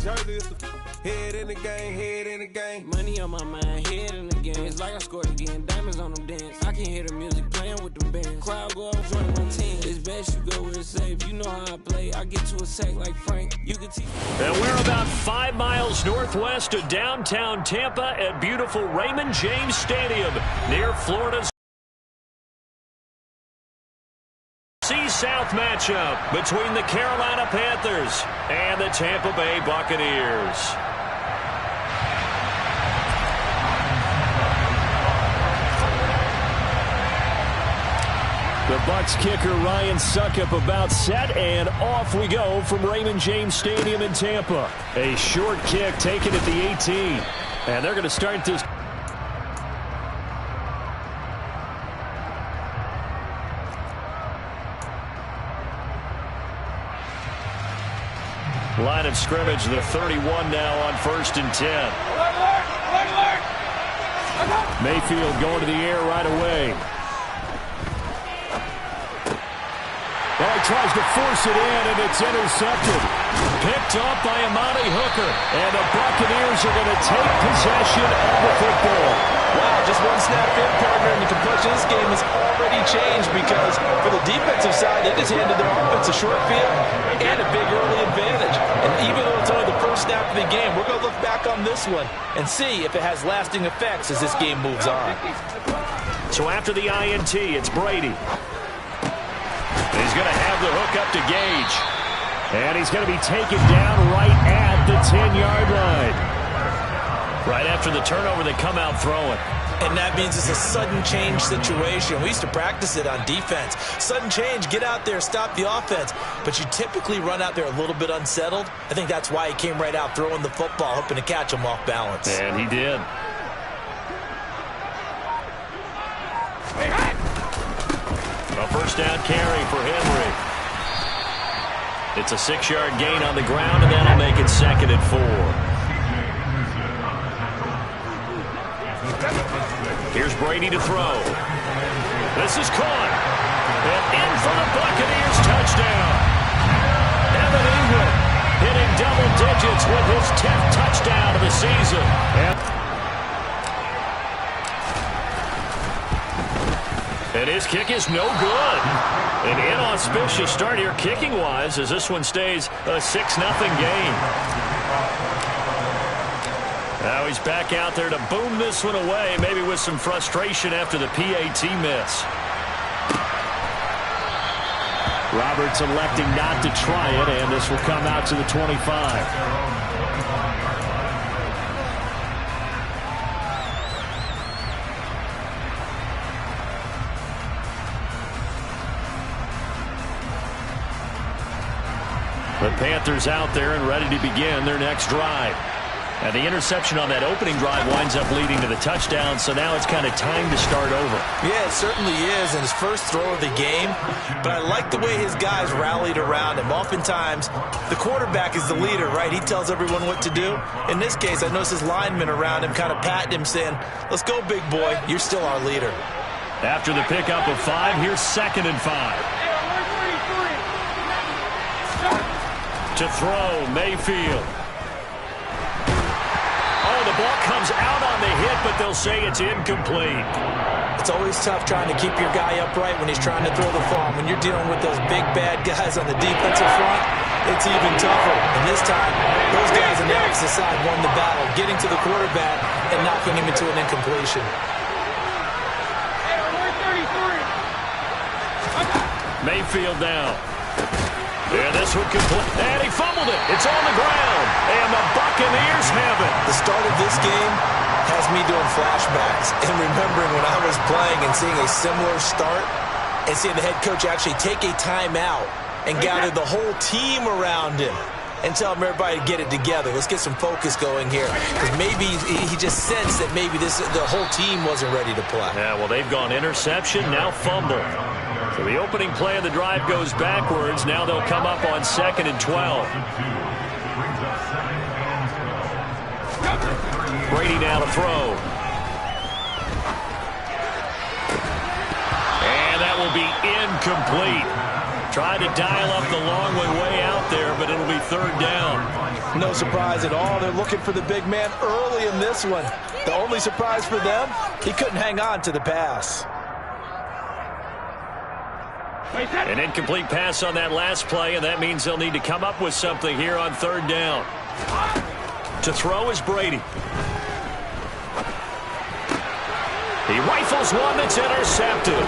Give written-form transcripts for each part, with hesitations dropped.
Head in the game, head in the game. Money on my mind, head in the game. It's like I scored again, diamonds on them dance. I can hear the music playing with them bands. Crowd go up, join one team. It's best you go where it's safe. You know how I play. I get to a sack like Frank. You can teach. And we're about 5 miles northwest of downtown Tampa at beautiful Raymond James Stadium near Florida's South matchup between the Carolina Panthers and the Tampa Bay Buccaneers. The Bucs kicker Ryan Succop about set, and off we go from Raymond James Stadium in Tampa. A short kick taken at the 18, and they're going to start this. Line of scrimmage, the 31 now on 1st and 10. Mayfield going to the air right away. Well, he tries to force it in, and it's intercepted. Picked up by Amani Hooker, and the Buccaneers are going to take possession of the football. Wow, just one snap in, partner, and the complexion of this game has already changed because for the defensive side, they just handed their offense a short field and a big early advantage. And even though it's only the first snap of the game, we're going to look back on this one and see if it has lasting effects as this game moves on. So after the INT, it's Brady. He's going to have the hook up to Gage. And he's going to be taken down right at the 10-yard line. Right after the turnover, they come out throwing. And that means it's a sudden change situation. We used to practice it on defense. Sudden change, get out there, stop the offense. But you typically run out there a little bit unsettled. I think that's why he came right out throwing the football, hoping to catch him off balance. And he did. A first down carry for Henry. It's a 6-yard gain on the ground, and that'll make it 2nd and 4. Here's Brady to throw. This is caught. And in for the Buccaneers touchdown. Evan Ingram hitting double digits with his 10th touchdown of the season. And his kick is no good. An inauspicious start here kicking-wise as this one stays a 6-0 game. Now he's back out there to boom this one away, maybe with some frustration after the PAT miss. Roberts electing not to try it, and this will come out to the 25. The Panthers out there and ready to begin their next drive. And the interception on that opening drive winds up leading to the touchdown, so now it's kind of time to start over. Yeah, it certainly is, in his first throw of the game. But I like the way his guys rallied around him. Oftentimes, the quarterback is the leader, right? He tells everyone what to do. In this case, I noticed his linemen around him kind of patting him, saying, let's go, big boy. You're still our leader. After the pickup of 5, here's 2nd and 5. To throw, Mayfield. Oh, the ball comes out on the hit, but they'll say it's incomplete. It's always tough trying to keep your guy upright when he's trying to throw the ball. When you're dealing with those big, bad guys on the defensive front, it's even tougher. And this time, those guys on the opposite side won the battle, getting to the quarterback and knocking him into an incompletion. Mayfield now. And this one complete. And he fumbled it. It's on the ground. And the Buccaneers have it. The start of this game has me doing flashbacks and remembering when I was playing and seeing a similar start and seeing the head coach actually take a timeout and gather the whole team around him and tell him everybody to get it together. Let's get some focus going here. Because maybe he just sensed that maybe the whole team wasn't ready to play. Yeah, well, they've gone interception, now fumble. So the opening play of the drive goes backwards. Now they'll come up on 2nd and 12. Brady now to throw. And that will be incomplete. Tried to dial up the long way out there, but it'll be third down. No surprise at all. They're looking for the big man early in this one. The only surprise for them, he couldn't hang on to the pass. An incomplete pass on that last play, and that means they'll need to come up with something here on third down. To throw is Brady. He rifles one that's intercepted.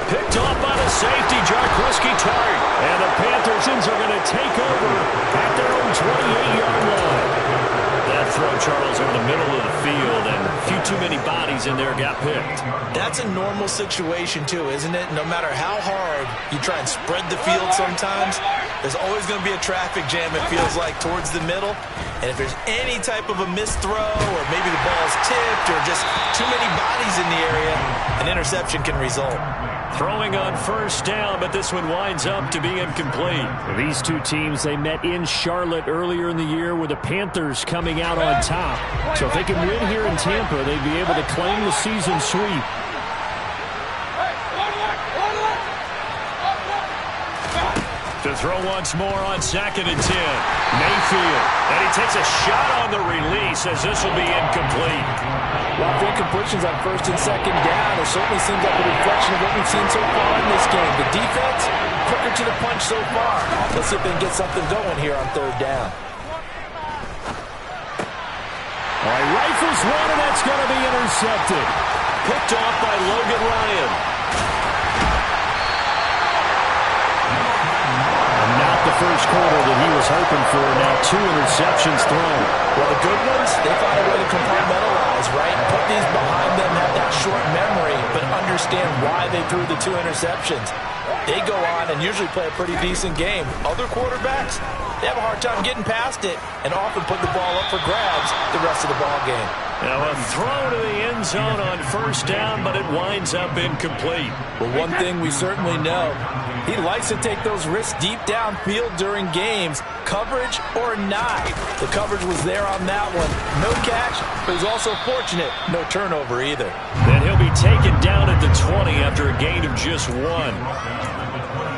Picked off by the safety, Jaquiski Tartt. And the Panthers are going to take over at their own 28-yard line. That throw, Charles, over the middle of the field, and a few too many bodies in there got picked. That's a normal situation, too, isn't it? No matter how hard you try and spread the field sometimes, there's always going to be a traffic jam, it feels like, towards the middle. And if there's any type of a missed throw, or maybe the ball's tipped, or just too many bodies in the area, an interception can result. Throwing on first down, but this one winds up to be incomplete. These two teams, they met in Charlotte earlier in the year with the Panthers coming out on top. So if they can win here in Tampa, they'd be able to claim the season sweep. To throw once more on 2nd and 10. Mayfield. And he takes a shot on the release as this will be incomplete. Well, for incompletions on 1st and 2nd down, it certainly seems like a reflection of what we've seen so far in this game. The defense, quicker to the punch so far. Let's see if they can get something going here on 3rd down. All right, rifles one, and that's going to be intercepted. Picked off by Logan Ryan. Not the first quarter that he was hoping for. Now 2 interceptions thrown. Well, the good ones, they find a way to compartmentalize, right? Put these behind them, have that short memory, but understand why they threw the 2 interceptions. They go on and usually play a pretty decent game. Other quarterbacks, they have a hard time getting past it and often put the ball up for grabs the rest of the ball game. Now a throw to the end zone on first down, but it winds up incomplete. But one thing we certainly know, he likes to take those risks deep downfield during games, coverage or not. The coverage was there on that one. No catch, but he's also fortunate. No turnover either. Then he'll be taken down at the 20 after a gain of just 1.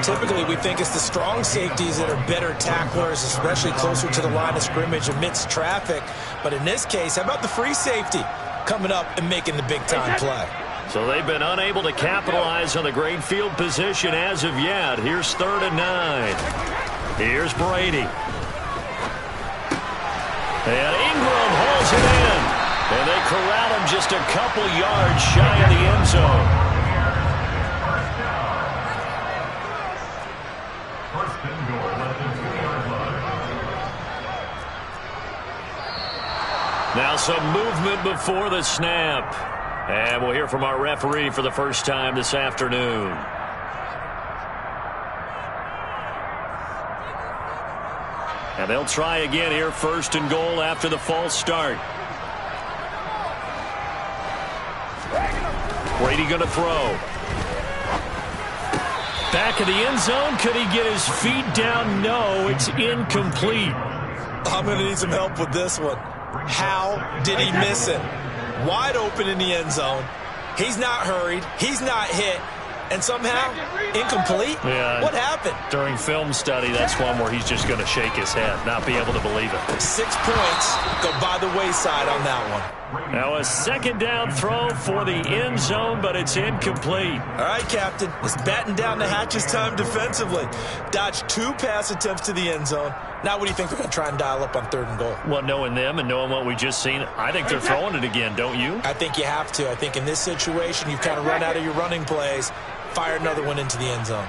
Typically, we think it's the strong safeties that are better tacklers, especially closer to the line of scrimmage amidst traffic. But in this case, how about the free safety coming up and making the big-time play? So they've been unable to capitalize on the great field position as of yet. Here's 3rd and 9. Here's Brady. And Ingram hauls it in. And they corral him just a couple yards shy of the end zone. Now some movement before the snap. And we'll hear from our referee for the first time this afternoon. And they'll try again here, 1st and goal after the false start. Brady going to throw. Back of the end zone. Could he get his feet down? No, it's incomplete. I'm going to need some help with this one. How did he miss him? Wide open in the end zone. He's not hurried. He's not hit. And somehow, incomplete? Yeah. What happened? During film study, that's one where he's just going to shake his head, not be able to believe it. 6 points go by the wayside on that one. Now a 2nd down throw for the end zone, but it's incomplete. All right, Captain. It's batten down the hatches time defensively. Dodged 2 pass attempts to the end zone. Now what do you think they're going to try and dial up on 3rd and goal? Well, knowing them and knowing what we just seen, I think they're throwing it again, don't you? I think you have to. I think in this situation, you've kind of run out of your running plays. Fire another one into the end zone.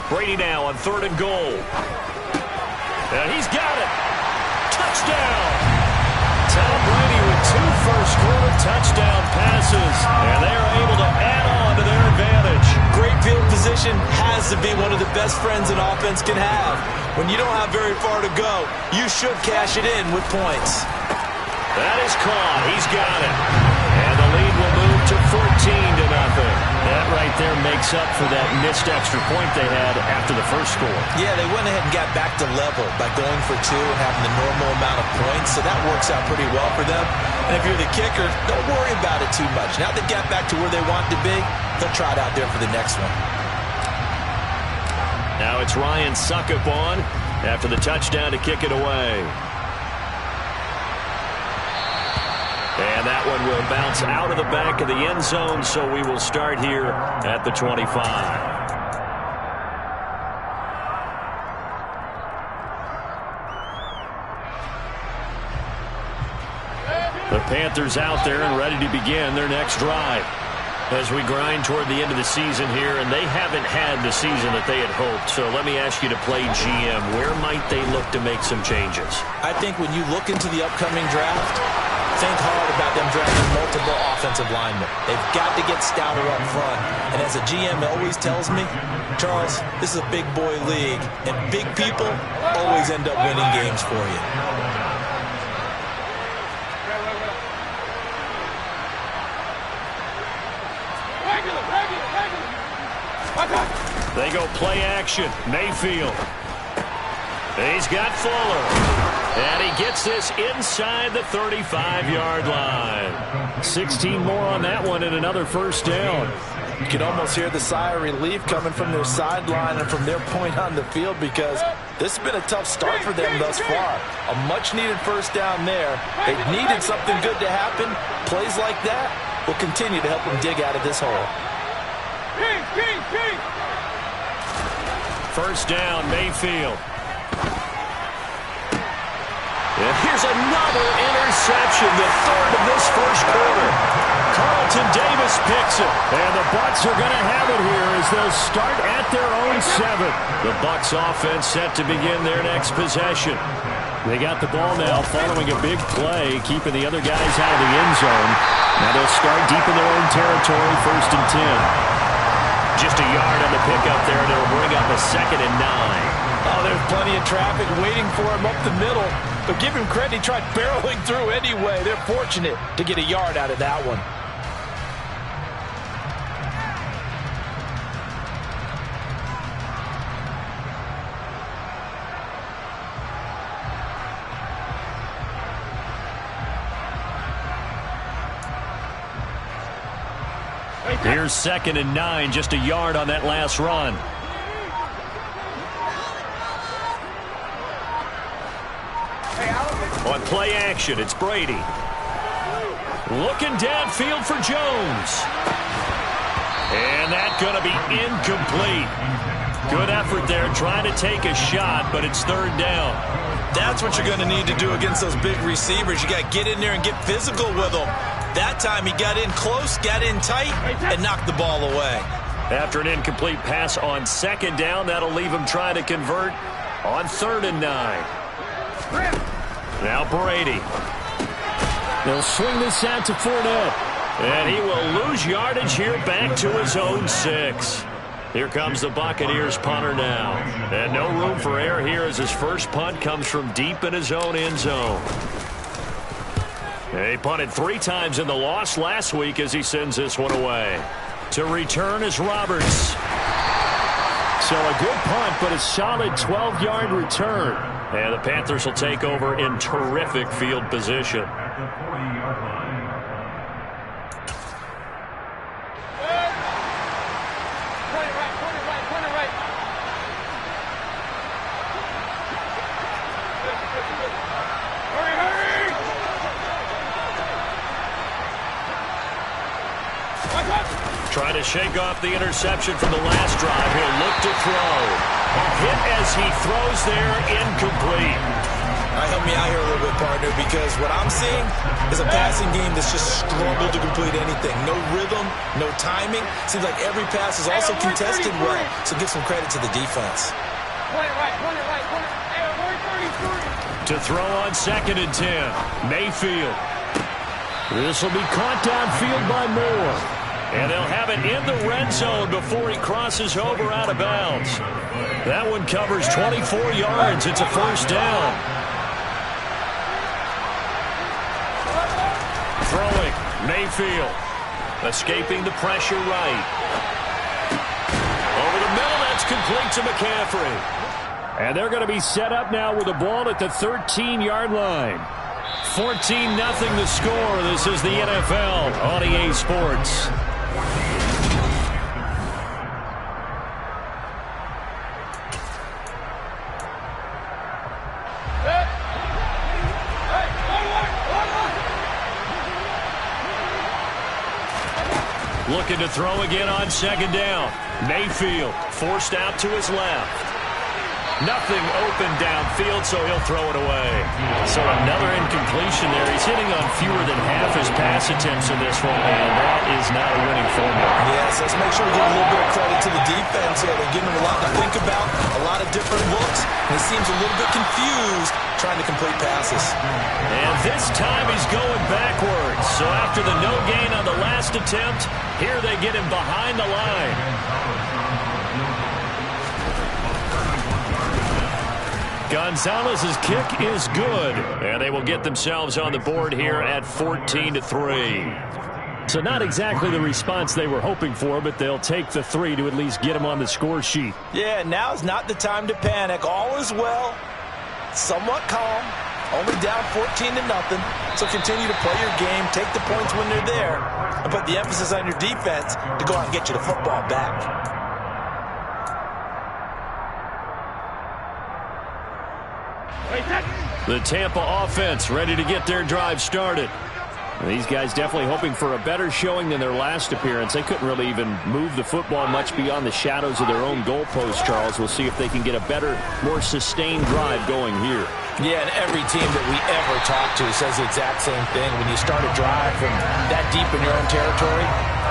Brady now on 3rd and goal. And he's got it. Touchdown. Tom Brady with 2 first-quarter touchdown passes. And they are able to add on to their advantage. Great field position has to be one of the best friends an offense can have. When you don't have very far to go, you should cash it in with points. That is caught. He's got it. And the lead will move to 14-0. And punt right there makes up for that missed extra point they had after the first score. Yeah, they went ahead and got back to level by going for 2 and having the normal amount of points, so that works out pretty well for them. And if you're the kicker, don't worry about it too much. Now they've got back to where they want to be, they'll try it out there for the next one. Now it's Ryan Suckup on after the touchdown to kick it away. And that one will bounce out of the back of the end zone, so we will start here at the 25. The Panthers out there and ready to begin their next drive. As we grind toward the end of the season here, and they haven't had the season that they had hoped. So let me ask you to play GM. Where might they look to make some changes? I think when you look into the upcoming draft, think hard about them drafting multiple offensive linemen. They've got to get stouter up front. And as a GM always tells me, Charles, this is a big boy league, and big people always end up winning games for you. They go play action. Mayfield. He's got Fuller. And he gets this inside the 35-yard line. 16 more on that one and another first down. You can almost hear the sigh of relief coming from their sideline and from their point on the field, because this has been a tough start for them thus far. A much-needed first down there. They needed something good to happen. Plays like that will continue to help them dig out of this hole. First down, Mayfield. And here's another interception, the third of this first quarter. Carlton Davis picks it. And the Bucs are going to have it here as they'll start at their own 7. The Bucs offense set to begin their next possession. They got the ball now following a big play, keeping the other guys out of the end zone. Now they'll start deep in their own territory, 1st and 10. Just a yard on the pickup there, and it'll bring up a 2nd and 9. Oh, there's plenty of traffic waiting for him up the middle. But give him credit, he tried barreling through anyway. They're fortunate to get a yard out of that one. Here's 2nd and 9, just a yard on that last run. On play action, it's Brady. Looking downfield for Jones. And that's going to be incomplete. Good effort there, trying to take a shot, but it's 3rd down. That's what you're going to need to do against those big receivers. You got to get in there and get physical with them. That time he got in close, got in tight, and knocked the ball away. After an incomplete pass on 2nd down, that'll leave him trying to convert on 3rd and 9. Now Brady. They'll swing this out to Fournette. And he will lose yardage here back to his own 6. Here comes the Buccaneers punter now. And no room for error here as his first punt comes from deep in his own end zone. He punted 3 times in the loss last week as he sends this one away. To return is Roberts. So a good punt, but a solid 12-yard return. And the Panthers will take over in terrific field position. Trying to shake off the interception from the last drive. He'll look to throw. A hit as he throws there, incomplete. All right, help me out here a little bit, partner, because what I'm seeing is a passing game that's just struggled to complete anything. No rhythm, no timing. Seems like every pass is also contested well, so give some credit to the defense. To throw on 2nd and 10. Mayfield. This will be caught downfield by Moore. And they'll have it in the red zone before he crosses over out of bounds. That one covers 24 yards. It's a first down. Throwing, Mayfield. Escaping the pressure right. complete to McCaffrey. And they're going to be set up now with the ball at the 13-yard line. 14-0 the score. This is the NFL on EA Sports. Looking to throw again on second down. Mayfield forced out to his left. Nothing open downfield, so he'll throw it away. So another incompletion there. He's hitting on fewer than half his pass attempts in this one, and that is not a winning formula. Yes, let's make sure we give a little bit of credit to the defense here. They're giving him a lot to think about, a lot of different looks, and he seems a little bit confused trying to complete passes. And this time he's going backwards. So after the no gain on the last attempt, here they get him behind the line. Gonzalez's kick is good, and they will get themselves on the board here at 14-3. So not exactly the response they were hoping for, but they'll take the 3 to at least get them on the score sheet. Yeah, now's not the time to panic. All is well, somewhat calm, only down 14-0. So continue to play your game, take the points when they're there, and put the emphasis on your defense to go out and get you the football back. The Tampa offense ready to get their drive started. These guys definitely hoping for a better showing than their last appearance. They couldn't really even move the football much beyond the shadows of their own goalpost, Charles. We'll see if they can get a better, more sustained drive going here. Yeah, and every team that we ever talk to says the exact same thing. When you start a drive from that deep in your own territory,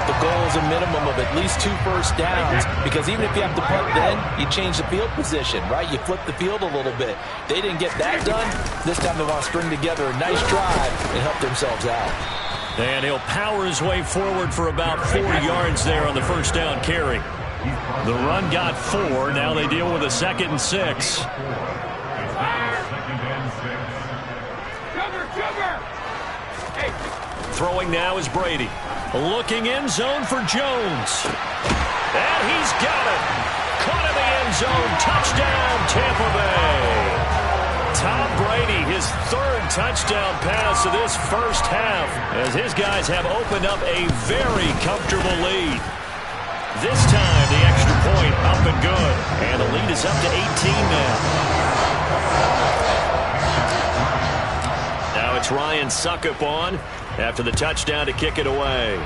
the goal is a minimum of at least 2 first downs, because even if you have to punt then, you change the field position, right? You flip the field a little bit. They didn't get that done. This time they want to string together a nice drive and help themselves out. And he'll power his way forward for about 4 yards there on the first down carry. The run got 4. Now they deal with a 2nd and 6. Throwing now is Brady. Looking end zone for Jones. And he's got it. Caught in the end zone. Touchdown, Tampa Bay. Tom Brady, his 3rd touchdown pass of this first half, as his guys have opened up a very comfortable lead. This time, the extra point up and good. And the lead is up to 18 now. Now it's Ryan Succop on after the touchdown to kick it away.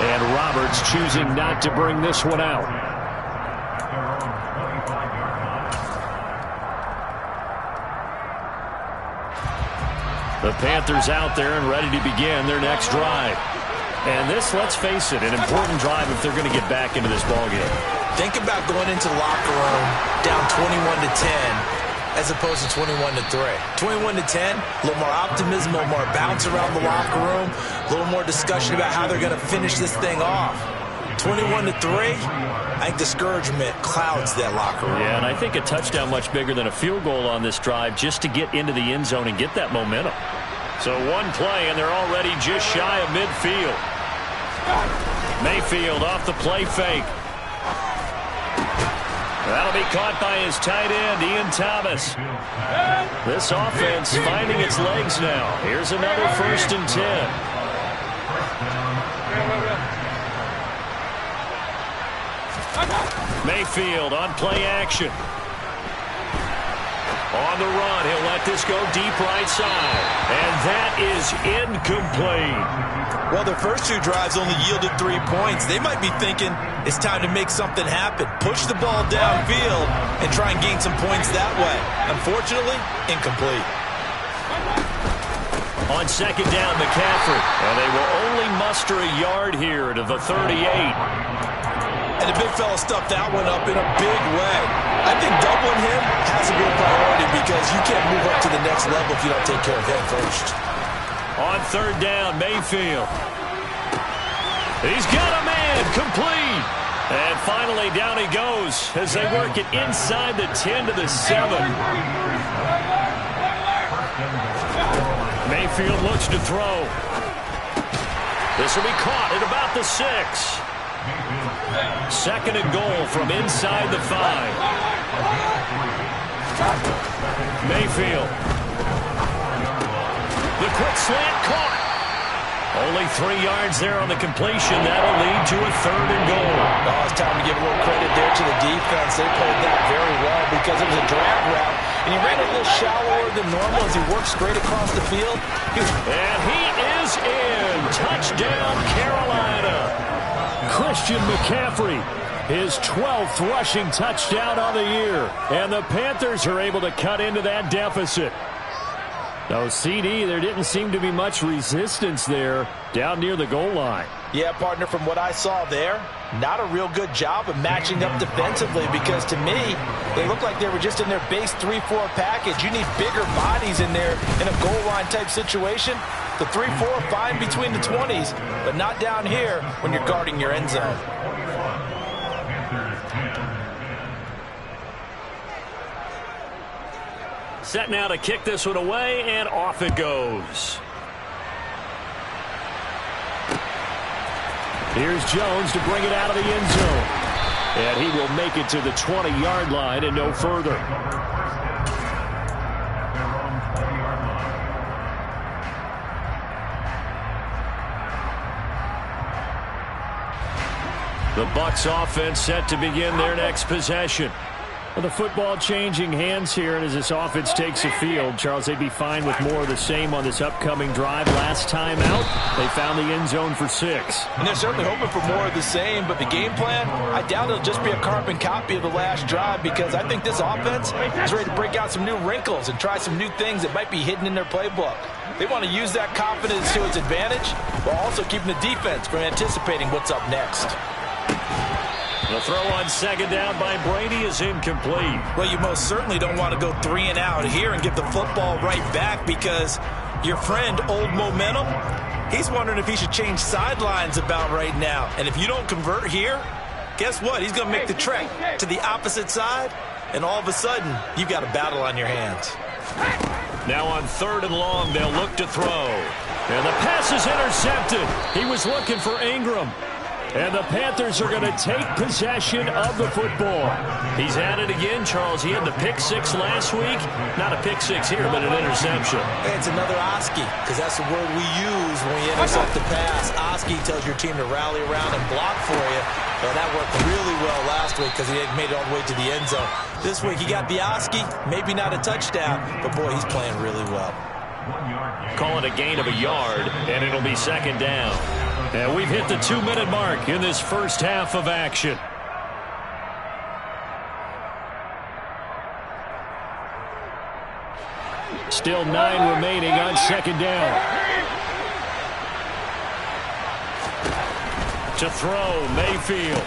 And Roberts choosing not to bring this one out. The Panthers out there and ready to begin their next drive. And this, let's face it, an important drive if they're going to get back into this ballgame. Think about going into the locker room down 21-10 as opposed to 21-3. 21-10, a little more optimism, a little more bounce around the locker room, a little more discussion about how they're going to finish this thing off. 21-3, I think discouragement clouds that locker room. Yeah, and I think a touchdown much bigger than a field goal on this drive just to get into the end zone and get that momentum. So one play, and they're already just shy of midfield. Mayfield off the play fake. That'll be caught by his tight end, Ian Thomas. This offense finding its legs now. Here's another 1st and 10. Mayfield on play action. On the run, he'll let this go deep right side. And that is incomplete. Well, their first 2 drives only yielded 3 points. They might be thinking it's time to make something happen. Push the ball downfield and try and gain some points that way. Unfortunately, incomplete. On 2nd down, McCaffrey. And they will only muster a yard here to the 38. And the big fella stuffed that one up in a big way. I think doubling him has to be a priority because you can't move up to the next level if you don't take care of him first. On 3rd down, Mayfield. He's got a man, complete. And finally, down he goes as they work it inside the 10 to the 7. Mayfield looks to throw. This will be caught at about the 6. Second and goal from inside the 5. Mayfield. The quick slant caught. Only 3 yards there on the completion. That'll lead to a 3rd and goal. Oh, it's time to give a little credit there to the defense. They played that very well because it was a drag route, and he ran a little shallower than normal as he worked straight across the field. And he is in. Touchdown, Carolina. Christian McCaffrey, his 12th rushing touchdown on the year. And the Panthers are able to cut into that deficit. No, CD, there didn't seem to be much resistance there down near the goal line. Yeah, partner, from what I saw there, not a real good job of matching up defensively because to me, they look like they were just in their base 3-4 package. You need bigger bodies in there in a goal line type situation. The 3-4 fine between the 20s, but not down here when you're guarding your end zone. Set now to kick this one away, and off it goes. Here's Jones to bring it out of the end zone. And he will make it to the 20-yard line and no further. The Bucs offense set to begin their next possession. Well, the football changing hands here, and as this offense takes the field, Charles, they'd be fine with more of the same on this upcoming drive. Last time out, they found the end zone for 6. And they're certainly hoping for more of the same, but the game plan, I doubt it'll just be a carbon copy of the last drive because I think this offense is ready to break out some new wrinkles and try some new things that might be hidden in their playbook. They want to use that confidence to its advantage while also keeping the defense from anticipating what's up next. The throw on second down by Brady is incomplete. Well, you most certainly don't want to go 3 and out here and get the football right back because your friend, Old Momentum, he's wondering if he should change sidelines about right now. And if you don't convert here, guess what? He's going to make the trek to the opposite side, and all of a sudden, you've got a battle on your hands. Now on 3rd and long, they'll look to throw. And the pass is intercepted. He was looking for Ingram. And the Panthers are going to take possession of the football. He's at it again, Charles. He had the pick 6 last week. Not a pick 6 here, but an interception. Hey, it's another Oski, because that's the word we use when we intercept the pass. Oski tells your team to rally around and block for you. Well, that worked really well last week because he had made it all the way to the end zone. This week he got the Oski, maybe not a touchdown, but boy, he's playing really well. Call it a gain of a yard, and it'll be second down. And we've hit the 2-minute mark in this first half of action. Still 9 remaining on second down. To throw, Mayfield.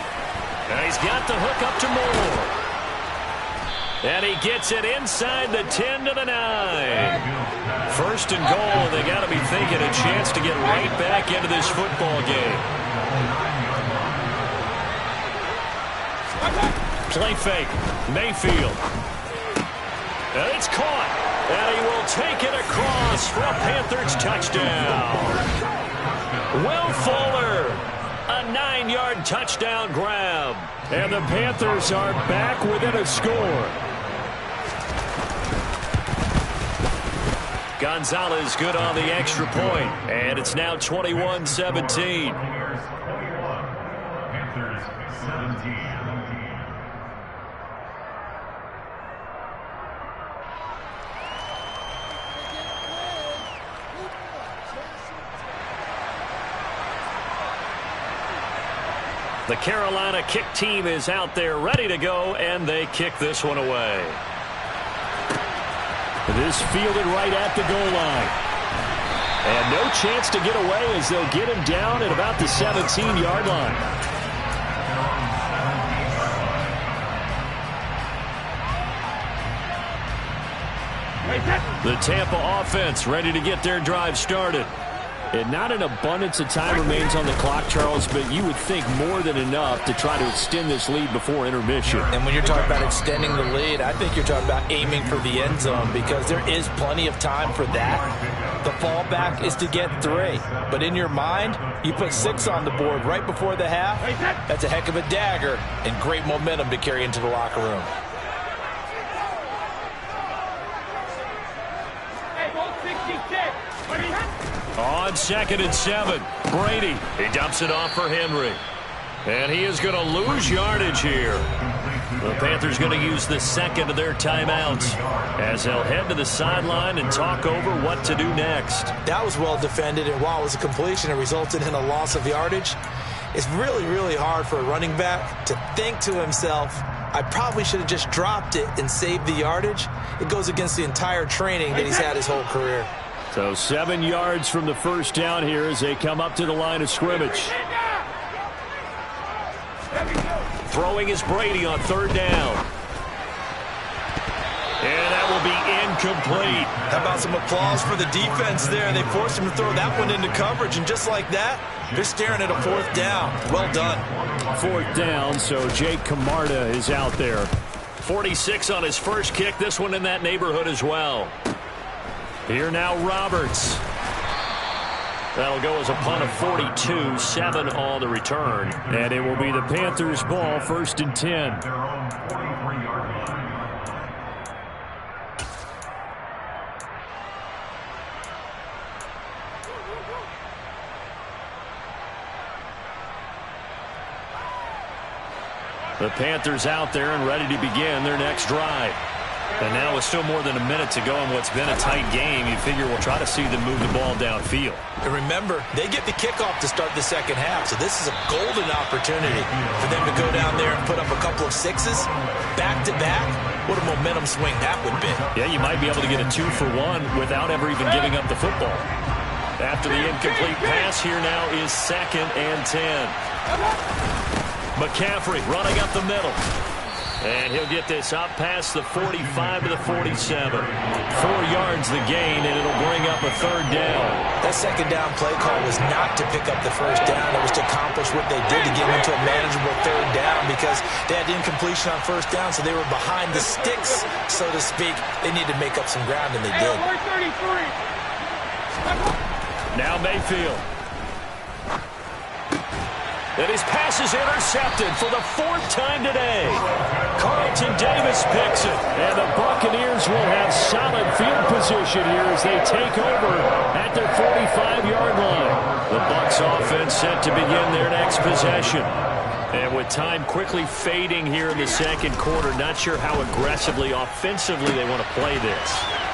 And he's got the hook up to Moore. And he gets it inside the 10 to the 9. First and goal, they got to be thinking a chance to get right back into this football game. Play fake, Mayfield. And it's caught. And he will take it across for a Panthers touchdown. Will Fuller, a 9-yard touchdown grab. And the Panthers are back within a score. Gonzalez good on the extra point, and it's now 21-17. The Carolina kick team is out there ready to go, and they kick this one away. This fielded right at the goal line. And no chance to get away as they'll get him down at about the 17-yard line. The Tampa offense ready to get their drive started. And not an abundance of time remains on the clock, Charles, but you would think more than enough to try to extend this lead before intermission. And when you're talking about extending the lead, I think you're talking about aiming for the end zone because there is plenty of time for that. The fallback is to get 3. But in your mind, you put 6 on the board right before the half. That's a heck of a dagger and great momentum to carry into the locker room. On 2nd and 7, Brady. He dumps it off for Henry. And he is going to lose yardage here. The Panthers going to use the second of their timeouts as they'll head to the sideline and talk over what to do next. That was well defended, and while it was a completion, it resulted in a loss of yardage. It's really, really hard for a running back to think to himself, I probably should have just dropped it and saved the yardage. It goes against the entire training that he's had his whole career. So 7 yards from the first down here as they come up to the line of scrimmage. Throwing is Brady on 3rd down. And that will be incomplete. How about some applause for the defense there? They forced him to throw that one into coverage, and just like that, they're staring at a 4th down. Well done. 4th down, so Jake Camarda is out there. 46 on his first kick. This one in that neighborhood as well. Here now Roberts. That'll go as a punt of 42, 7 on the return. And it will be the Panthers' ball, 1st and 10. The Panthers out there and ready to begin their next drive. And now with still more than a minute to go in what's been a tight game, you figure we'll try to see them move the ball downfield. And remember, they get the kickoff to start the second half, so this is a golden opportunity for them to go down there and put up a couple of 6s back-to-back. What a momentum swing that would be. Yeah, you might be able to get a 2-for-1 without ever even giving up the football. After the incomplete pass, here now is 2nd and 10. McCaffrey running up the middle. And he'll get this up past the 45 to the 47. 4 yards the gain, and it'll bring up a 3rd down. That 2nd down play call was not to pick up the 1st down. It was to accomplish what they did to get into a manageable 3rd down because they had incompletion on 1st down, so they were behind the sticks, so to speak. They needed to make up some ground, and they did. Now Mayfield. And his pass is intercepted for the 4th time today. Carlton Davis picks it. And the Buccaneers will have solid field position here as they take over at their 45-yard line. The Bucs offense set to begin their next possession. And with time quickly fading here in the 2nd quarter, not sure how aggressively, offensively they want to play this.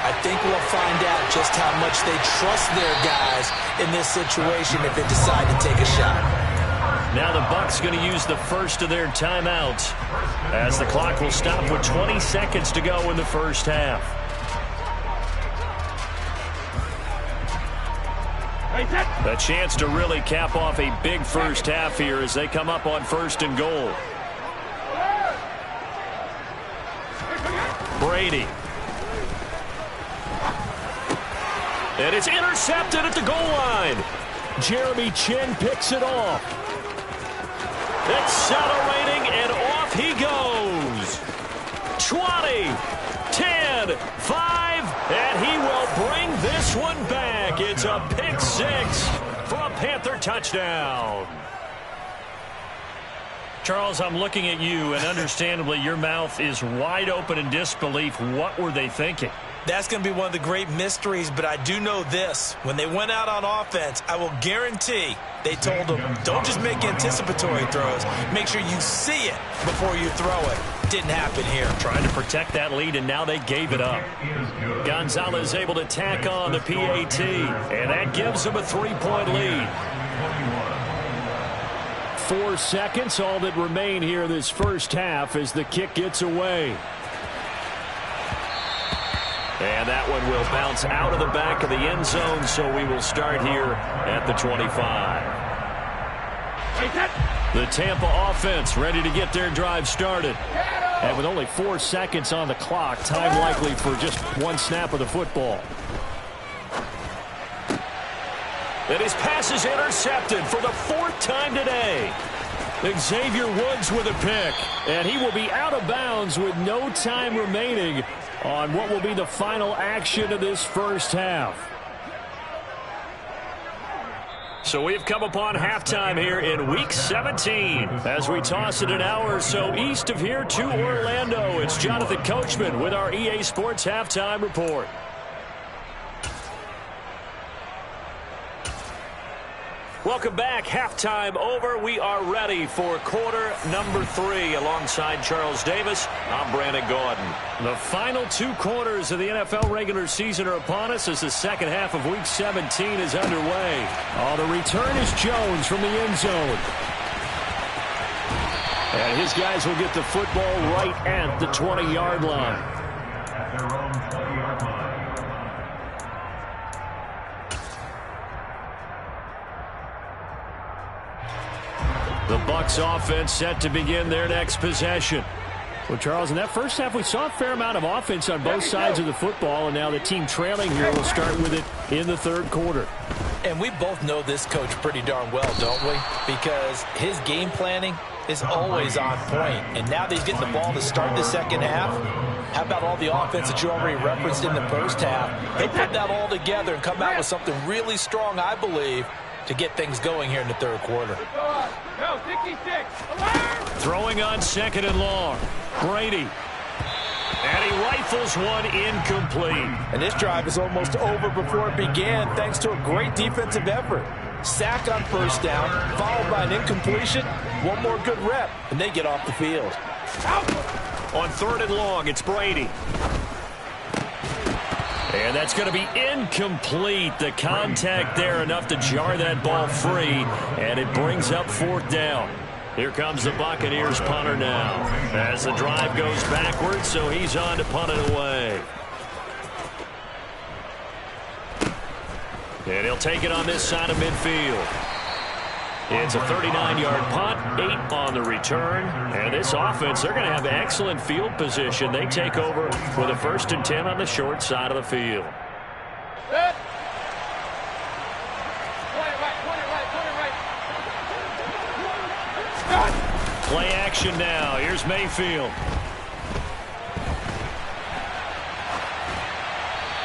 I think we'll find out just how much they trust their guys in this situation if they decide to take a shot. Now the Bucs going to use the first of their timeouts as the clock will stop with 20 seconds to go in the first half. A chance to really cap off a big first half here as they come up on 1st and goal. Brady. And it's intercepted at the goal line. Jeremy Chin picks it off. Accelerating, and off he goes. 20, 10, 5, and he will bring this one back. It's a pick 6 for a Panther touchdown. Charles, I'm looking at you, and understandably your mouth is wide open in disbelief. What were they thinking? That's going to be one of the great mysteries, but I do know this. When they went out on offense, I will guarantee they told them, don't just make anticipatory throws. Make sure you see it before you throw it. Didn't happen here. Trying to protect that lead, and now they gave it up. Gonzalez able to tack on the PAT, and that gives them a 3-point lead. 4 seconds, all that remain here this first half as the kick gets away. And that one will bounce out of the back of the end zone, so we will start here at the 25. The Tampa offense ready to get their drive started. And with only 4 seconds on the clock, time likely for just 1 snap of the football. And his pass is intercepted for the 4th time today. Xavier Woods with a pick, and he will be out of bounds with no time remaining on what will be the final action of this first half. So we've come upon halftime here in Week 17. As we toss it an hour or so east of here to Orlando, it's Jonathan Coachman with our EA Sports Halftime Report. Welcome back. Halftime over. We are ready for quarter number 3. Alongside Charles Davis, I'm Brandon Gaudin. The final 2 quarters of the NFL regular season are upon us as the second half of Week 17 is underway. Oh, the return is Jones from the end zone. And his guys will get the football right at the 20-yard line. The Bucs offense set to begin their next possession. Well, Charles, in that first half, we saw a fair amount of offense on both sides of the football, and now the team trailing here will start with it in the third quarter. And we both know this coach pretty darn well, don't we? Because his game planning is always on point. And now that he's getting the ball to start the second half, how about all the offense that you already referenced in the first half? He'll put that all together and come out with something really strong, I believe, to get things going here in the third quarter. Throwing on second and long. Brady. And he rifles one incomplete. And this drive is almost over before it began thanks to a great defensive effort. Sack on first down, followed by an incompletion. One more good rep, and they get off the field. On third and long, it's Brady. And that's going to be incomplete. The contact there enough to jar that ball free, and it brings up fourth down. Here comes the Buccaneers punter now as the drive goes backwards, so he's on to punt it away. And he'll take it on this side of midfield. It's a 39-yard punt, 8 on the return. And this offense, they're going to have excellent field position. They take over with a 1st and 10 on the short side of the field. Play action now. Here's Mayfield.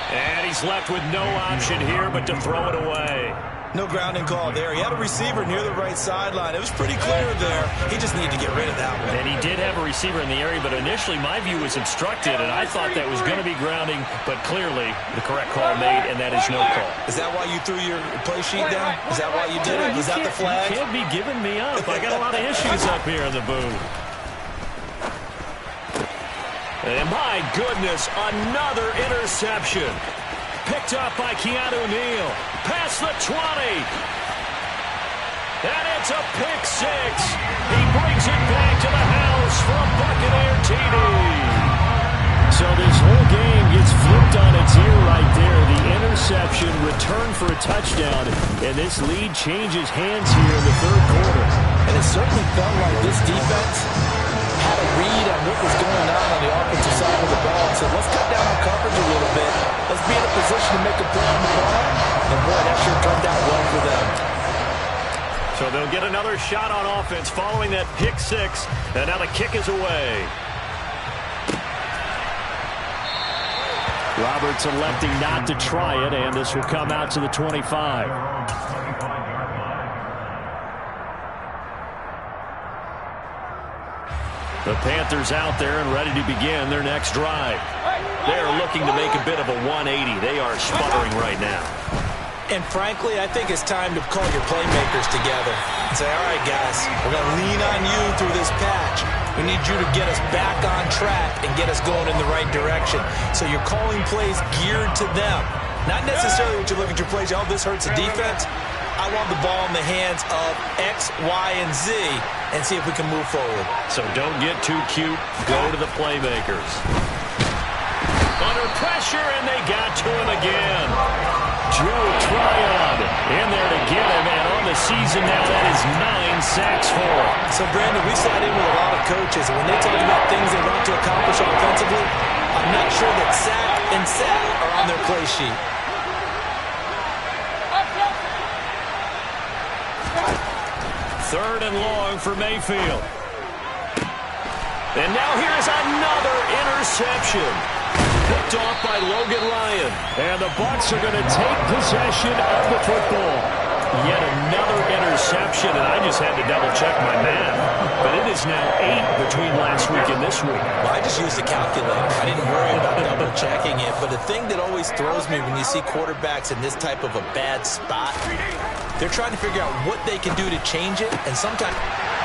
And he's left with no option here but to throw it away. No grounding call there. He had a receiver near the right sideline. It was pretty clear there. He just needed to get rid of that one. And he did have a receiver in the area, but initially my view was obstructed, and I thought that was going to be grounding, but clearly the correct call made, and that is no call. Is that why you threw your play sheet down? Is that why you did it? Was that the flag? You can't be giving me up. I got a lot of issues up here in the booth. And my goodness, another interception. Picked up by Keanu Neal. Past the 20. And it's a pick 6. He brings it back to the house for a Buccaneer TD. So this whole game gets flipped on its ear right there. The interception, return for a touchdown, and this lead changes hands here in the third quarter. And it certainly felt like this defense had a read on what was going on the offensive side of the ball. So let's cut down on coverage a little bit. Let's be in a position to make a play on the ball. And boy, that sure turned out well for them. So they'll get another shot on offense following that pick 6. And now the kick is away. Roberts electing not to try it, and this will come out to the 25. The Panthers out there and ready to begin their next drive. They're looking to make a bit of a 180. They are sputtering right now. And frankly, I think it's time to call your playmakers together and say, all right, guys, we're going to lean on you through this patch. We need you to get us back on track and get us going in the right direction. So you're calling plays geared to them. Not necessarily what you look at your plays, oh, this hurts the defense. I want the ball in the hands of X, Y, and Z and see if we can move forward. So don't get too cute. Go to the playmakers. Under pressure, and they got to him again. Joe Tryon in there to get him, and on the season now, that is 9 sacks for him. So, Brandon, we sat in with a lot of coaches, and when they talk about things they want to accomplish offensively, I'm not sure that sack and sack are on their play sheet. Third and long for Mayfield. And now here's another interception. Picked off by Logan Ryan. And the Bucs are going to take possession of the football. Yet another interception, and I just had to double-check my math. But it is now 8 between last week and this week. Well, I just used a calculator. I didn't worry about double-checking it. But the thing that always throws me when you see quarterbacks in this type of a bad spot, they're trying to figure out what they can do to change it, and sometimes...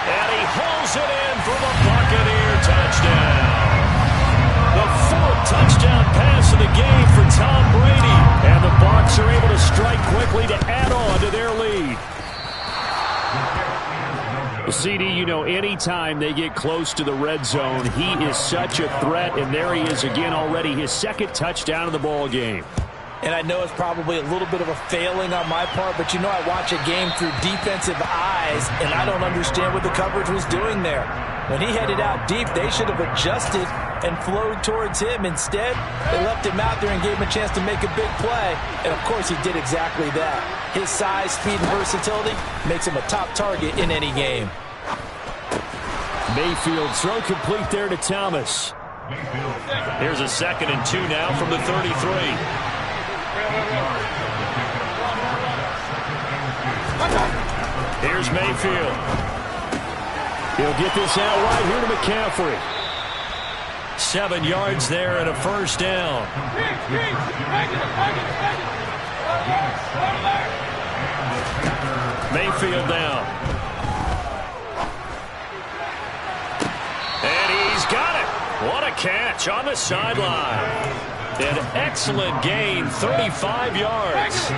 And he hauls it in for the Buccaneer touchdown. The 4th touchdown pass of the game for Tom Brady. And the Bucs are able to strike quickly to add on to their lead. Well, CD, you know, anytime they get close to the red zone, he is such a threat. And there he is again already, his 2nd touchdown of the ball game. And I know it's probably a little bit of a failing on my part, but you know I watch a game through defensive eyes, and I don't understand what the coverage was doing there. When he headed out deep, they should have adjusted and flowed towards him. Instead, they left him out there and gave him a chance to make a big play. And, of course, he did exactly that. His size, speed, and versatility makes him a top target in any game. Mayfield throw complete there to Thomas. Here's a 2nd and 2 now from the 33. Here's Mayfield. He'll get this out right here to McCaffrey. 7 yards there and a 1st down. Mayfield down. And he's got it. What a catch on the sideline. An excellent gain, 35 yards.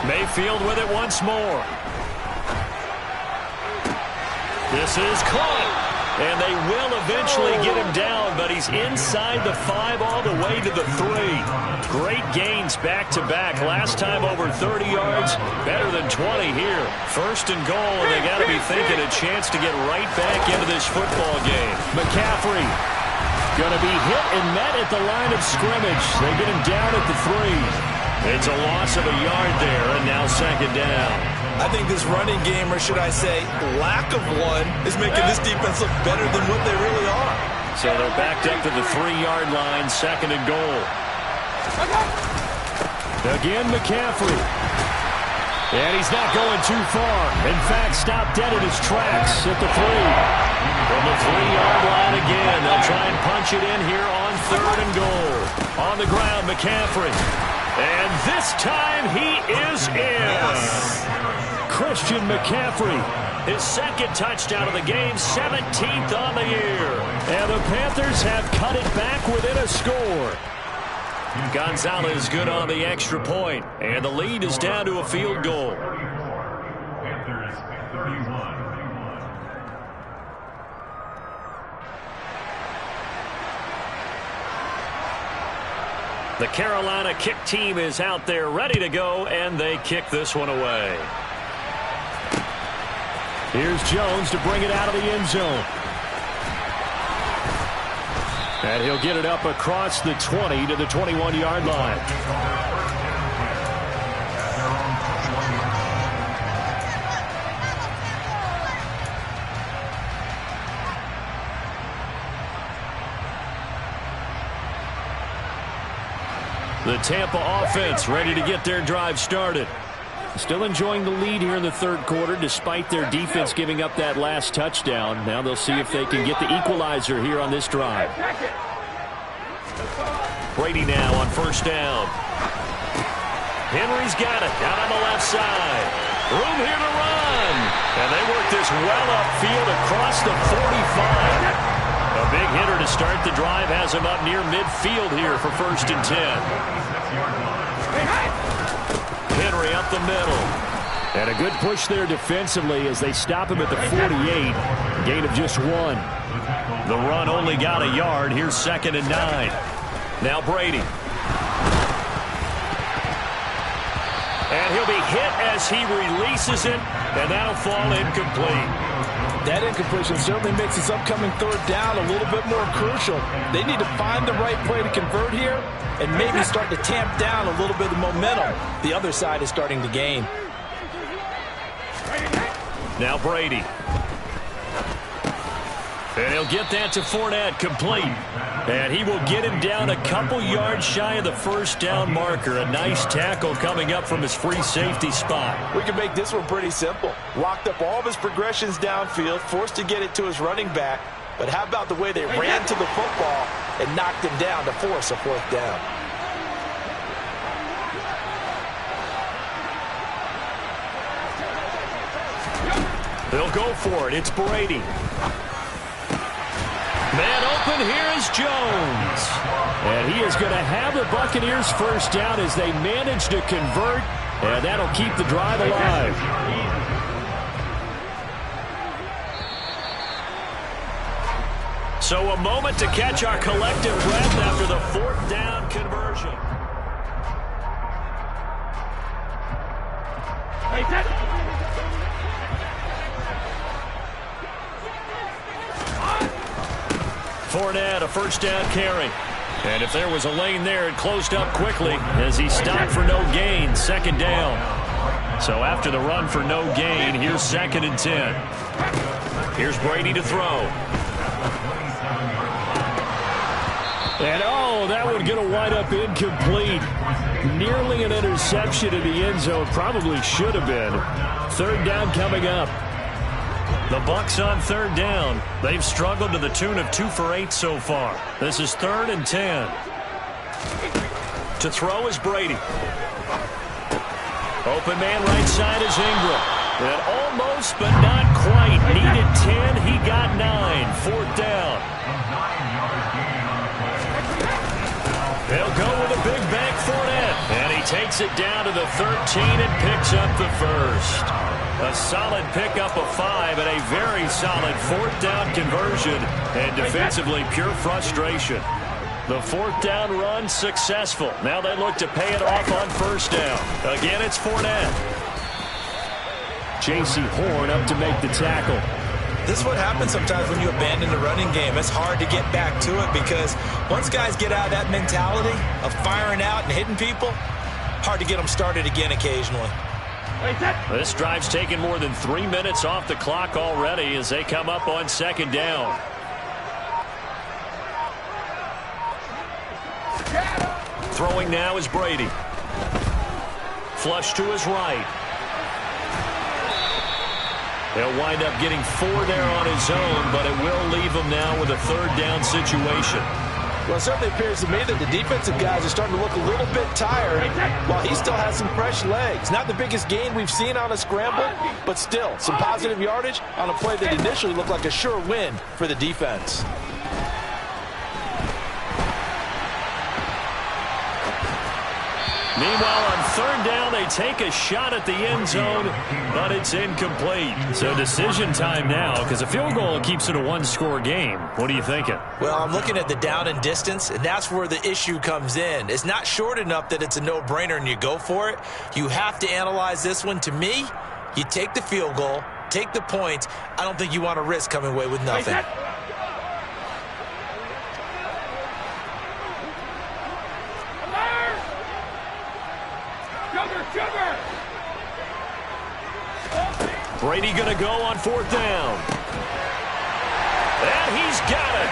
Mayfield with it once more. This is caught. And they will eventually get him down, but he's inside the 5 all the way to the 3. Great gains back-to-back. Last time over 30 yards, better than 20 here. 1st and goal, and they got to be thinking a chance to get right back into this football game. McCaffrey going to be hit and met at the line of scrimmage. They get him down at the 3. It's a loss of a yard there, and now 2nd down. I think this running game, or should I say lack of one, is making this defense look better than what they really are. So they're backed up to the 3-yard line, 2nd and goal. Again, McCaffrey. And he's not going too far. In fact, stopped dead in his tracks at the 3. From the 3-yard line again, they'll try and punch it in here on 3rd and goal. On the ground, McCaffrey. And this time he is in. Yes. Christian McCaffrey, his 2nd touchdown of the game, 17th on the year. And the Panthers have cut it back within a score. Gonzalez good on the extra point, and the lead is down to a field goal. Panthers 31. The Carolina kick team is out there ready to go, and they kick this one away. Here's Jones to bring it out of the end zone. And he'll get it up across the 20 to the 21-yard line. The Tampa offense ready to get their drive started. Still enjoying the lead here in the 3rd quarter despite their defense giving up that last touchdown. Now they'll see if they can get the equalizer here on this drive. Brady now on 1st down. Henry's got it out on the left side. Room here to run. And they work this well upfield across the 45. A big hitter to start the drive has him up near midfield here for 1st and 10. Henry up the middle. And a good push there defensively as they stop him at the 48. Gain of just 1. The run only got a yard. Here's 2nd and 9. Now Brady. And he'll be hit as he releases it, and that'll fall incomplete. That incompletion certainly makes this upcoming 3rd down a little bit more crucial. They need to find the right play to convert here and maybe start to tamp down a little bit of momentum the other side is starting to gain. Now Brady. And he'll get that to Fournette, complete. And he will get him down a couple yards shy of the first down marker. A nice tackle coming up from his free safety spot. We can make this one pretty simple. Locked up all of his progressions downfield, forced to get it to his running back. But how about the way they ran to the football and knocked him down to force a fourth down? They'll go for it. It's Brady. Man open, here is Jones. And he is going to have the Buccaneers first down as they manage to convert, and that'll keep the drive alive. So a moment to catch our collective breath after the fourth down conversion. Fournette, a first down carry. And if there was a lane there, it closed up quickly as he stopped for no gain, second down. So after the run for no gain, here's 2nd and 10. Here's Brady to throw. And oh, that one going to wind up incomplete. Nearly an interception in the end zone. Probably should have been. 3rd down coming up. The Bucs on 3rd down. They've struggled to the tune of 2 for 8 so far. This is 3rd and 10. To throw is Brady. Open man right side is Ingram. And almost, but not quite. Needed 10. He got 9. 4th down. They'll go with a big bank Fournette. And he takes it down to the 13 and picks up the first. A solid pickup of 5 and a very solid 4th down conversion. And defensively, pure frustration. The 4th down run successful. Now they look to pay it off on 1st down. Again, it's Fournette. J.C. Horn up to make the tackle. This is what happens sometimes when you abandon the running game. It's hard to get back to it because once guys get out of that mentality of firing out and hitting people, hard to get them started again occasionally. This drive's taken more than 3 minutes off the clock already as they come up on 2nd down. Throwing now is Brady. Flush to his right. He'll wind up getting 4 there on his own, but it will leave him now with a 3rd down situation. Well, it certainly appears to me that the defensive guys are starting to look a little bit tired while he still has some fresh legs. Not the biggest gain we've seen on a scramble, but still some positive yardage on a play that initially looked like a sure win for the defense. Meanwhile, on 3rd down, they take a shot at the end zone, but it's incomplete. So decision time now, because a field goal keeps it a 1-score game. What are you thinking? Well, I'm looking at the down and distance, and that's where the issue comes in. It's not short enough that it's a no-brainer and you go for it. You have to analyze this one. To me, you take the field goal, take the points. I don't think you want to risk coming away with nothing. Brady going to go on 4th down. And he's got it.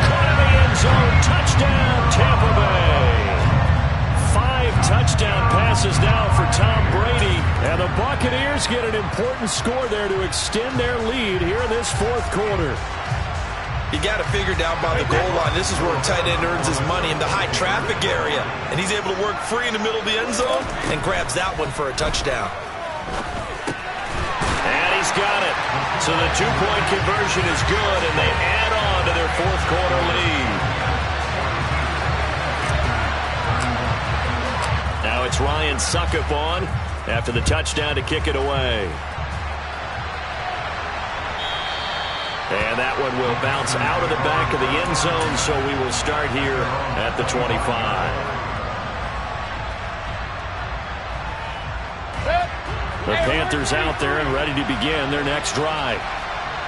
Caught in the end zone. Touchdown, Tampa Bay. 5 touchdown passes now for Tom Brady. And the Buccaneers get an important score there to extend their lead here in this 4th quarter. You got to figure down by the goal line. This is where a tight end earns his money in the high traffic area. And he's able to work free in the middle of the end zone and grabs that one for a touchdown. And he's got it. So the 2-point conversion is good, and they add on to their 4th quarter lead. Now it's Ryan Succop on after the touchdown to kick it away. And that one will bounce out of the back of the end zone, so we will start here at the 25. The Panthers out there and ready to begin their next drive.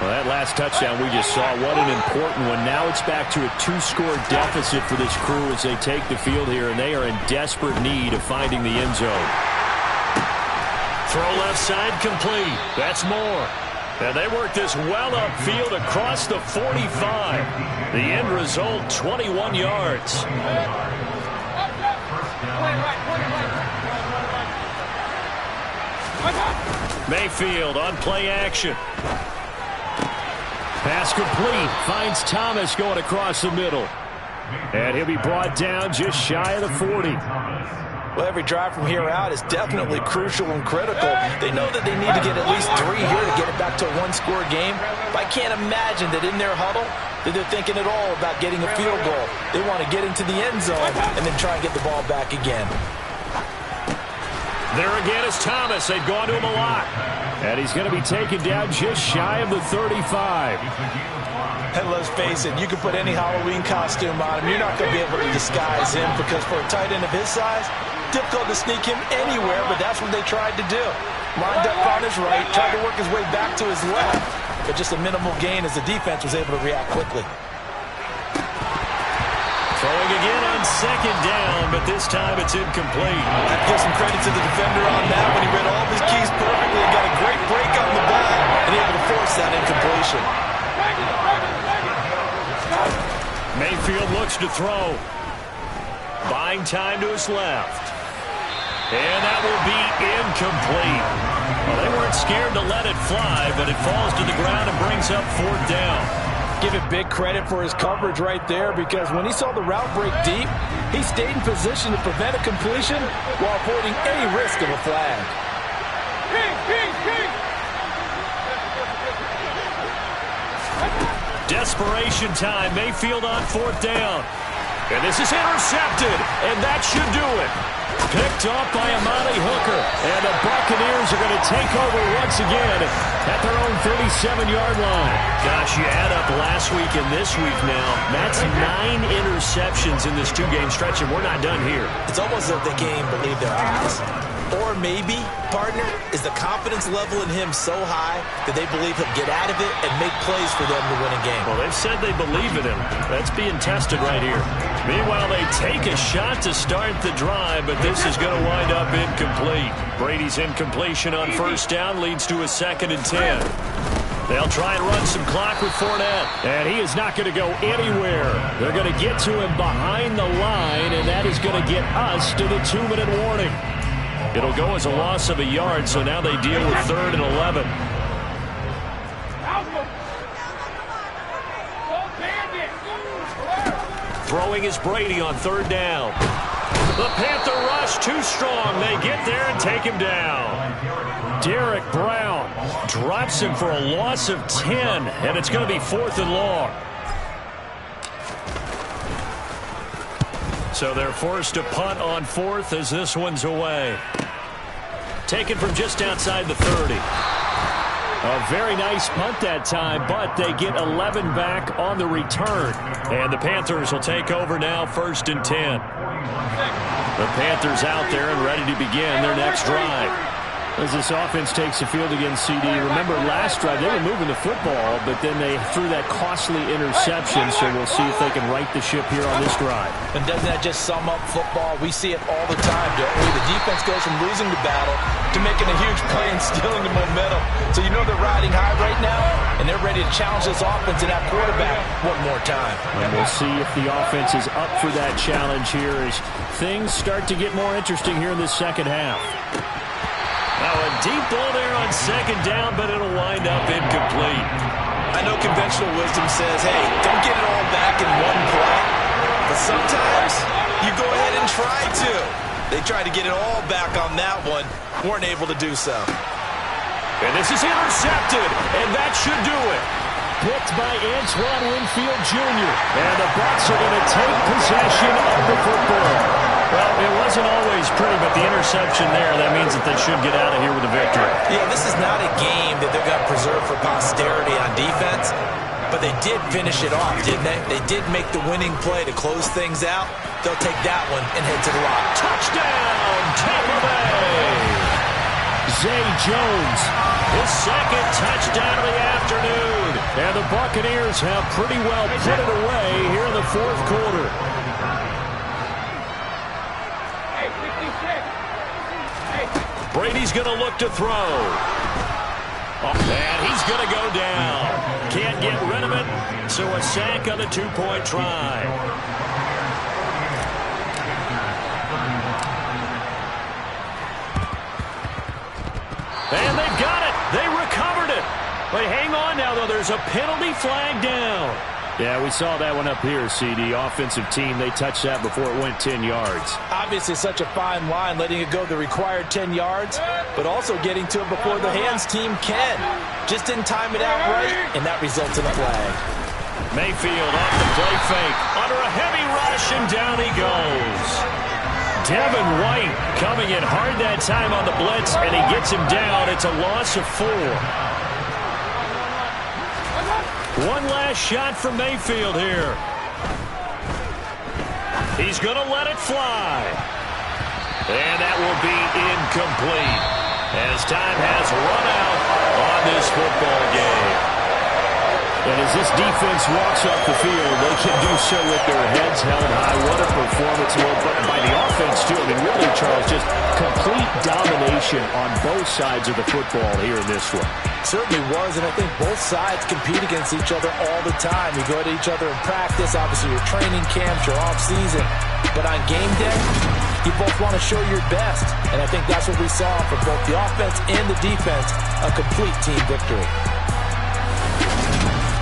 Well, that last touchdown we just saw, what an important one. Now it's back to a 2-score deficit for this crew as they take the field here, and they are in desperate need of finding the end zone. Throw left side complete. That's Moore. And they work this well upfield across the 45. The end result, 21 yards. Mayfield on play action. Pass complete. Finds Thomas going across the middle. And he'll be brought down just shy of the 40. Well, every drive from here out is definitely crucial and critical. They know that they need to get at least 3 here to get it back to a one-score game. But I can't imagine that in their huddle that they're thinking at all about getting a field goal. They want to get into the end zone and then try and get the ball back again. There again is Thomas. They've gone to him a lot. And he's going to be taken down just shy of the 35. And let's face it, you can put any Halloween costume on him. You're not going to be able to disguise him because for a tight end of his size, difficult to sneak him anywhere, but that's what they tried to do. Lined up on his right, tried to work his way back to his left, but just a minimal gain as the defense was able to react quickly. Throwing again on second down, but this time it's incomplete. I give some credit to the defender on that when he read all of his keys perfectly and got a great break on the ball and able to force that incompletion. Mayfield looks to throw. Buying time to his left. And that will be incomplete. Well, they weren't scared to let it fly, but it falls to the ground and brings up fourth down. Give it big credit for his coverage right there because when he saw the route break deep, he stayed in position to prevent a completion while avoiding any risk of a flag. Desperation time. Mayfield on fourth down. And this is intercepted, and that should do it. Picked off by Amani Hooker. And the Buccaneers are going to take over once again at their own 37-yard line. Gosh, you add up last week and this week now. That's 9 interceptions in this two-game stretch, and we're not done here. It's almost as if they can't even believe their eyes. Or maybe, partner, is the confidence level in him so high that they believe he'll get out of it and make plays for them to win a game. Well, they've said they believe in him. That's being tested right here. Meanwhile, they take a shot to start the drive, but this is going to wind up incomplete. Brady's incompletion on first down leads to a 2nd and 10. They'll try and run some clock with Fournette. And he is not going to go anywhere. They're going to get to him behind the line, and that is going to get us to the 2-minute warning. It'll go as a loss of a yard, so now they deal with 3rd and 11. Throwing is Brady on 3rd down. The Panther rush too strong. They get there and take him down. Derek Brown drops him for a loss of 10, and it's going to be 4th and long. So they're forced to punt on 4th as this one's away. Taken from just outside the 30. A very nice punt that time, but they get 11 back on the return. And the Panthers will take over now, 1st and 10. The Panthers out there and ready to begin their next drive. As this offense takes the field against CD, remember last drive they were moving the football, but then they threw that costly interception, so we'll see if they can right the ship here on this drive. And doesn't that just sum up football? We see it all the time, don't we? The defense goes from losing the battle to making a huge play and stealing the momentum. So you know they're riding high right now, and they're ready to challenge this offense and that quarterback one more time. And we'll see if the offense is up for that challenge here as things start to get more interesting here in this second half. Now a deep ball there on 2nd down, but it'll wind up incomplete. I know conventional wisdom says, hey, don't get it all back in one play. But sometimes you go ahead and try to. They tried to get it all back on that one. Weren't able to do so. And this is intercepted, and that should do it. Picked by Antoine Winfield Jr. And the Bucs are going to take possession of the football. Well, it wasn't always pretty, but the interception there, that means that they should get out of here with a victory. Yeah, this is not a game that they're going to preserve for posterity on defense, but they did finish it off, didn't they? They did make the winning play to close things out. They'll take that one and head to the lock. Touchdown, Tampa Bay! Zay Jones, his 2nd touchdown of the afternoon. And the Buccaneers have pretty well put it away here in the 4th quarter. Brady's going to look to throw. And he's going to go down. Can't get rid of it, so a sack on the two-point try. And they've got it. They recovered it. But hang on now, though. There's a penalty flag down. Yeah, we saw that one up here, CD. Offensive team, they touched that before it went 10 yards. Obviously such a fine line, letting it go the required 10 yards, but also getting to it before the hands team can. Just didn't time it out right, and that results in a flag. Mayfield off the play fake. Under a heavy rush, and down he goes. Devin White coming in hard that time on the blitz, and he gets him down. It's a loss of 4. One last shot from Mayfield here. He's going to let it fly. And that will be incomplete as time has run out on this football game. And as this defense walks off the field, they can do so with their heads held high. What a performance by the offense, too. I mean, really, Charles, just complete domination on both sides of the football here in this one. Certainly was, and I think both sides compete against each other all the time. You go to each other in practice, obviously your training camps, your off-season. But on game day, you both want to show your best. And I think that's what we saw from both the offense and the defense, a complete team victory.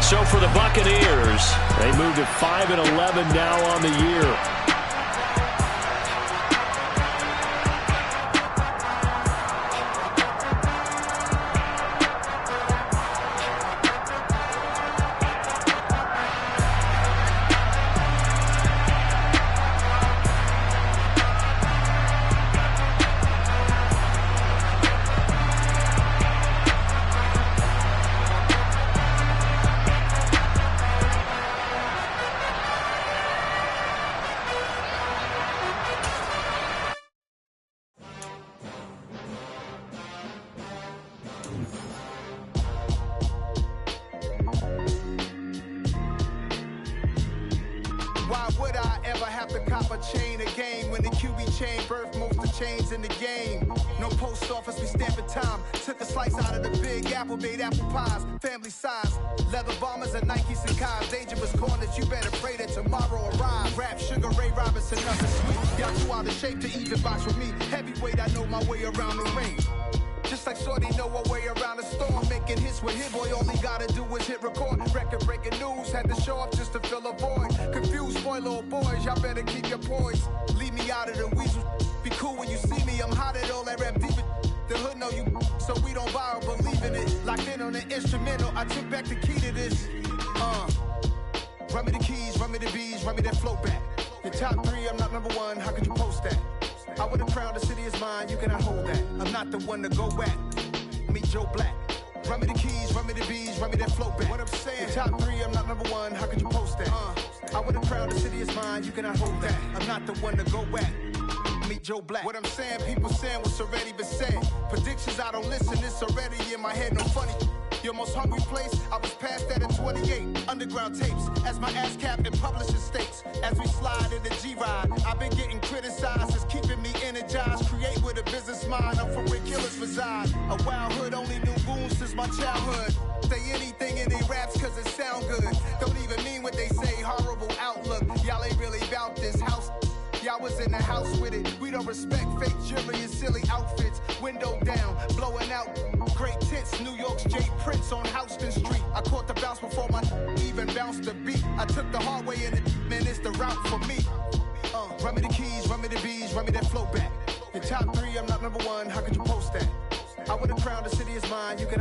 So for the Buccaneers, they move to 5-11 now on the year. Why would I ever have to cop a chain again when the QB chain birthed most of the chains in the game? No post office, we stamping time. Took a slice out of the big apple, made apple pies, family size. Leather bombers and Nikes and Kais. Dangerous corners, you better pray that tomorrow arrives. Rap, Sugar Ray Robinson, nothing sweet. Y'all too out of shape to even box with me. Heavyweight, I know my way around the ring. Just like Shorty know a way around the storm. Making hits with Hit Boy, all he gotta do is hit record. Record-breaking news, had to show up just to fill a void. Confused boy, little boys, y'all better keep your poise. Leave me out of the weasel. Be cool when you see me, I'm hot at all that rap deep. The hood know you, so we don't borrow, believe in it. Locked in on the instrumental, I took back the key to this. Run me the keys, run me the bees, run me that flow back. Your top 3, I'm not number 1, how could you post that? I would've crowned the city is mine, you cannot hold that. I'm not the one to go at. Meet Joe Black. Run me the keys, run me the bees, run me that flow back. What I'm saying, your top 3, I'm not number 1, how could you post that? I would've crowned the city is mine, you cannot hold that. I'm not the one to go at. Meet Joe Black. What I'm saying, people saying what's already been said. Predictions, I don't listen, it's already in my head, no funny. Your most hungry place, I was past that in 28. Underground tapes, as my ass cap in publishing states. As we slide in the G-Ride, I've been getting criticized, it's keeping me energized. Create with a business mind, I'm from where killers reside. A wild hood, only knew goons since my childhood. Say anything in they raps cause it sound good. Don't even mean what they say, horrible outlook. Y'all ain't really about this house. Y'all was in the house with it. We don't respect fake jewelry and silly outfits. Window down, blowing out great tits. New York's Jay Prince on Houston Street. I caught the bounce before my even bounced the beat. I took the hard way in it, man, it's the route for me. Run me the keys, run me the bees, run me that flow back. Your top 3, I'm not number 1, how could you post that? I would've crowned the city is mine, you can